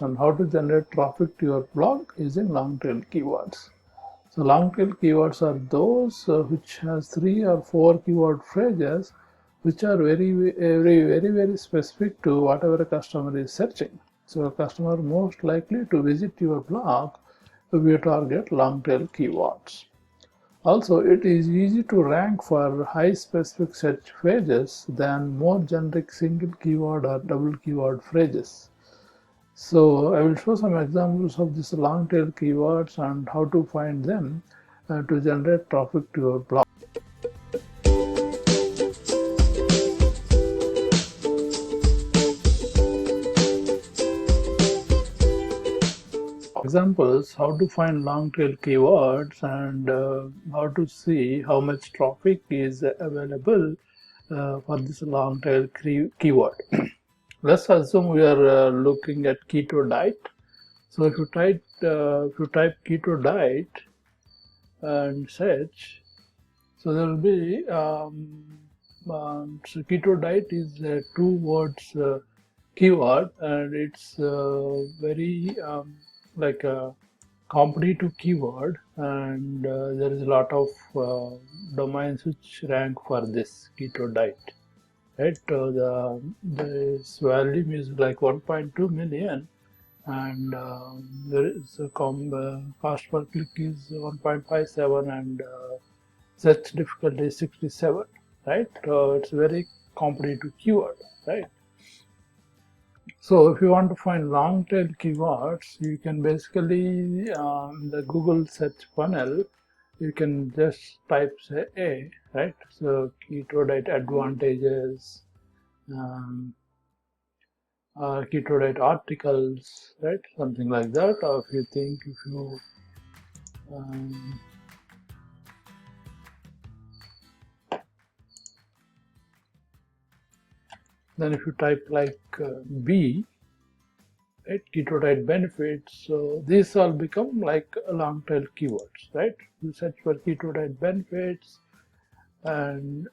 and how to generate traffic to your blog using long tail keywords. So long tail keywords are those which has 3 or 4 keyword phrases which are very specific to whatever a customer is searching. So a customer most likely to visit your blog will target long tail keywords. Also, it is easy to rank for high specific search phrases than more generic single keyword or double keyword phrases. So I will show some examples of these long tail keywords and how to find them to generate traffic to your blog. Examples: how to find long tail keywords and how to see how much traffic is available for this long tail keyword. Let's assume we are looking at keto diet. So if you type keto diet and search, so there will be so keto diet is a 2 words keyword, and it's very like a competitive keyword, and there is a lot of domains which rank for this keto diet, right? This volume is like 1.2 million, and there is a cost per click is 1.57, and search difficulty is 67, right? It's very competitive keyword, right? So if you want to find long tail keywords, you can basically the Google search funnel, you can just type say A, right? So keto diet advantages, keto diet articles, right? Something like that. Or if you then if you type like B, right, keto diet benefits, so these all become like long tail keywords, right? You search for keto diet benefits, and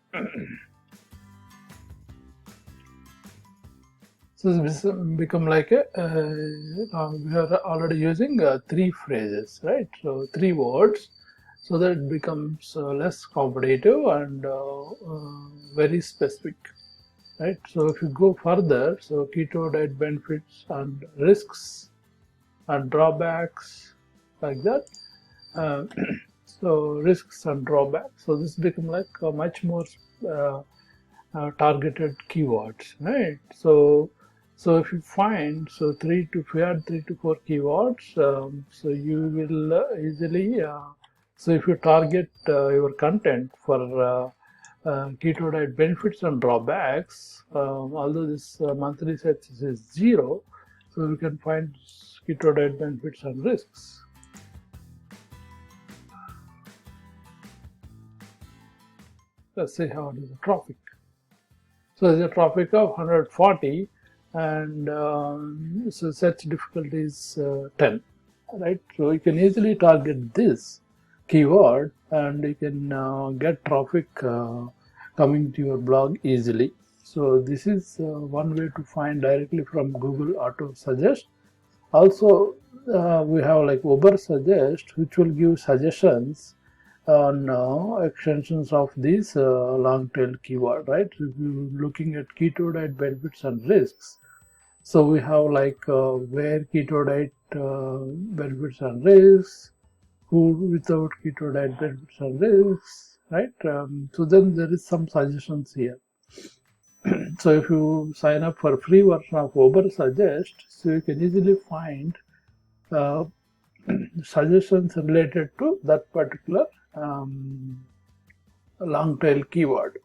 so this become like we are already using 3 phrases, right? So 3 words, so that it becomes less competitive and very specific. Right, so if you go further, so keto diet benefits and risks and drawbacks, like that. So risks and drawbacks. So this become like a much more targeted keywords, right? So if you find if you add 3 to 4 keywords, so you will easily. So if you target your content for keto diet benefits and drawbacks, although this monthly search is 0, so you can find keto diet benefits and risks. Let's see how it is the traffic. So there's a traffic of 140, and so search difficulty is 10, right? So you can easily target this keyword, and you can get traffic coming to your blog easily. So this is one way to find directly from Google Auto Suggest. Also, we have like Uber Suggest, which will give suggestions on extensions of this long tail keyword, right? If you're looking at keto diet benefits and risks, so we have like where keto diet benefits and risks, food without keto diet benefits and risks, right? So then there is some suggestions here. So if you sign up for free version of Uber Suggest, so you can easily find suggestions related to that particular long tail keyword.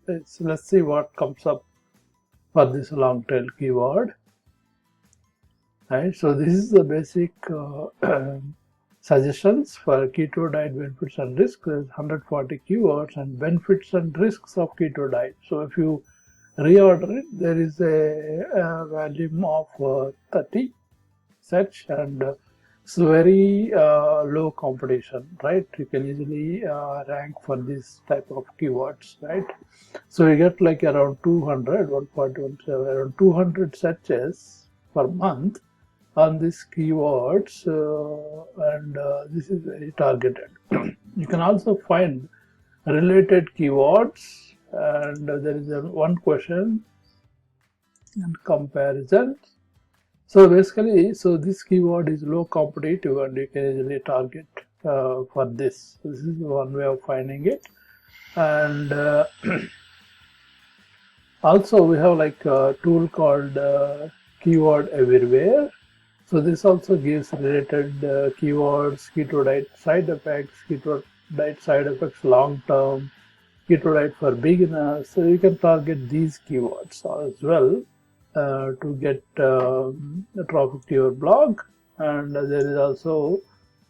Let's see what comes up for this long tail keyword. Right, so this is the basic suggestions for keto diet benefits and risks. There's 140 keywords and benefits and risks of keto diet. So if you reorder it, there is a volume of 30 search, and it's very low competition, right? You can easily rank for this type of keywords, right? So you get like around 200, 1.17, around 200 searches per month on these keywords, and this is very targeted. You can also find related keywords, and there is one question and comparison. So basically, this keyword is low competitive and you can easily target for this. This is one way of finding it. And also we have like a tool called Keyword Everywhere. So this also gives related keywords, keto diet side effects, keto diet side effects long term, keto diet for beginners. So you can target these keywords as well to get the traffic to your blog. And there is also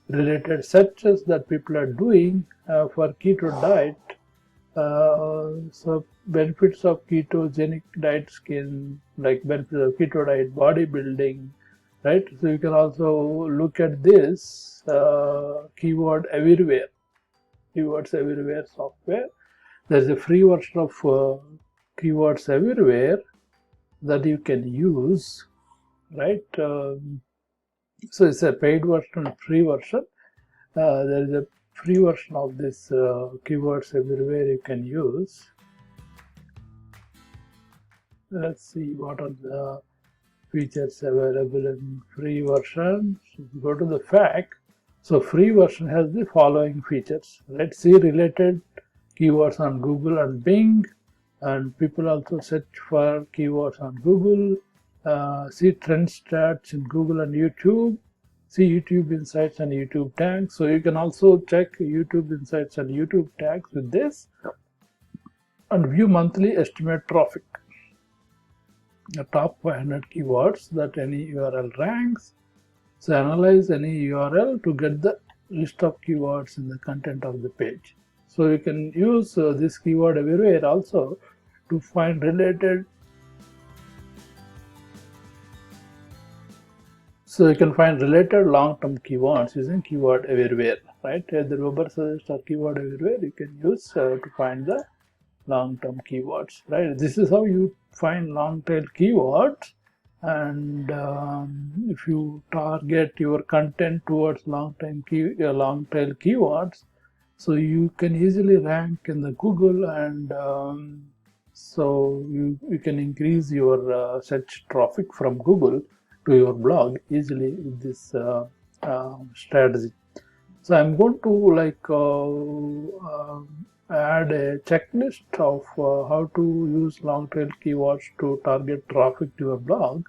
related searches that people are doing for keto diet. So benefits of ketogenic diet skin, like benefits of keto diet bodybuilding, right? So you can also look at this Keyword Everywhere, Keywords Everywhere software. There's a free version of Keywords Everywhere that you can use, right? So it's a paid version and free version. There is a free version of this Keywords Everywhere you can use. Let's see what are the features available in free version. So if you go to the FAQ, so free version has the following features. Let's see related keywords on Google and Bing, and people also search for keywords on Google. See trend stats in Google and YouTube. See YouTube Insights and YouTube tags. So you can also check YouTube Insights and YouTube tags with this, and view monthly estimate traffic. The top 500 keywords that any URL ranks. So analyze any URL to get the list of keywords in the content of the page. So you can use this Keyword Everywhere also to find related. So you can find related long-term keywords using Keyword Everywhere, right? The Weber Suggest or Keyword Everywhere you can use to find the long-term keywords, right? This is how you find long-tail keywords. And if you target your content towards long-tail keywords, so you can easily rank in the Google, and so you can increase your search traffic from Google to your blog easily with this strategy. So I'm going to add a checklist of how to use long-tail keywords to target traffic to your blog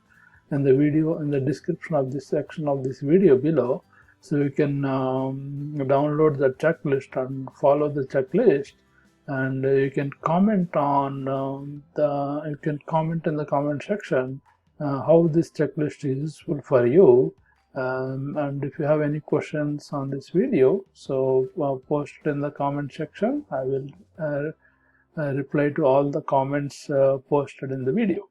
in the video, in the description of this section of this video below. So you can download the checklist and follow the checklist, and you can comment on you can comment in the comment section how this checklist is useful for you. And if you have any questions on this video, so post it in the comment section. I will reply to all the comments posted in the video.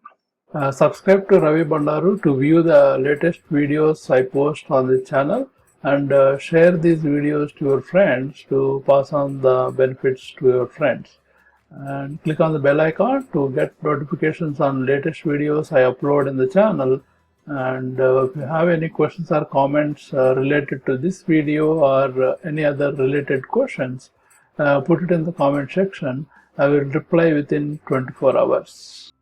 Subscribe to Ravi Bandaru to view the latest videos I post on the channel, and share these videos to your friends to pass on the benefits to your friends. And click on the bell icon to get notifications on latest videos I upload in the channel. And if you have any questions or comments related to this video or any other related questions, put it in the comment section. I will reply within 24 hours.